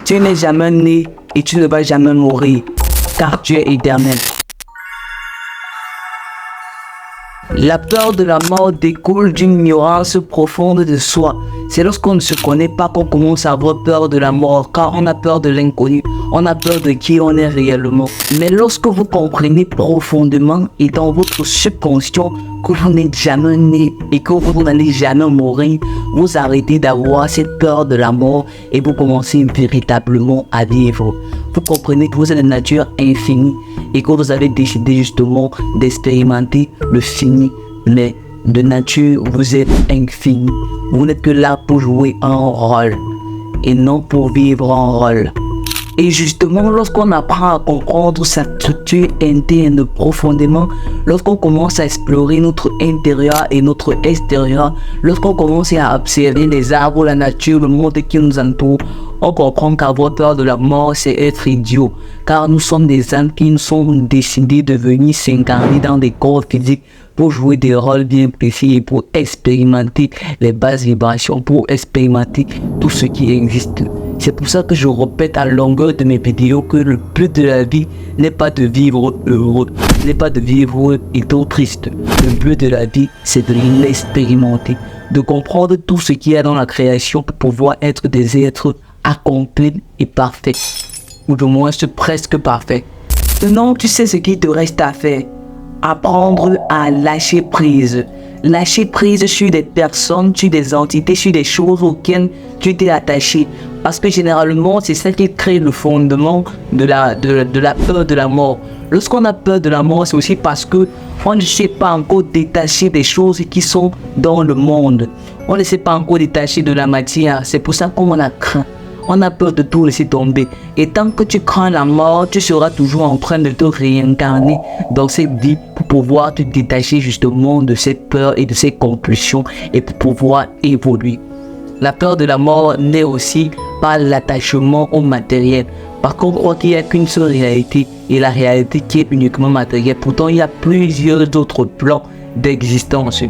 Tu n'es jamais né et tu ne vas jamais mourir, car tu es éternel. La peur de la mort découle d'une ignorance profonde de soi. C'est lorsqu'on ne se connaît pas qu'on commence à avoir peur de la mort, car on a peur de l'inconnu, on a peur de qui on est réellement. Mais lorsque vous comprenez profondément et dans votre subconscient que vous n'êtes jamais né et que vous n'allez jamais mourir, vous arrêtez d'avoir cette peur de la mort et vous commencez véritablement à vivre. Vous comprenez que vous êtes de nature infinie et que vous avez décidé justement d'expérimenter le fini, mais de nature vous êtes infini. Vous n'êtes que là pour jouer un rôle et non pour vivre un rôle. Et justement, lorsqu'on apprend à comprendre sa structure interne profondément, lorsqu'on commence à explorer notre intérieur et notre extérieur, lorsqu'on commence à observer les arbres, la nature, le monde qui nous entoure, on comprend qu'avoir peur de la mort, c'est être idiot. Car nous sommes des âmes qui nous sont décidés de venir s'incarner dans des corps physiques pour jouer des rôles bien précis et pour expérimenter les basses vibrations, pour expérimenter tout ce qui existe. C'est pour ça que je répète à longueur de mes vidéos que le but de la vie n'est pas de vivre heureux, n'est pas de vivre étant triste. Le but de la vie, c'est de l'expérimenter, de comprendre tout ce qu'il y a dans la création pour pouvoir être des êtres accomplis et parfaits, ou du moins presque parfaits. Maintenant, tu sais ce qu'il te reste à faire. Apprendre à lâcher prise. Lâcher prise sur des personnes, sur des entités, sur des choses auxquelles tu t'es attaché. Parce que généralement, c'est ça qui crée le fondement de la peur de la mort. Lorsqu'on a peur de la mort, c'est aussi parce que on ne sait pas encore détacher des choses qui sont dans le monde. On ne sait pas encore détacher de la matière. C'est pour ça qu'on a craint. On a peur de tout laisser tomber. Et tant que tu crains la mort, tu seras toujours en train de te réincarner dans cette vie pour pouvoir te détacher justement de cette peur et de ces compulsions et pour pouvoir évoluer. La peur de la mort n'est aussi pas l'attachement au matériel. Par contre, on croit qu'il n'y a qu'une seule réalité et la réalité qui est uniquement matérielle. Pourtant, il y a plusieurs autres plans d'existence.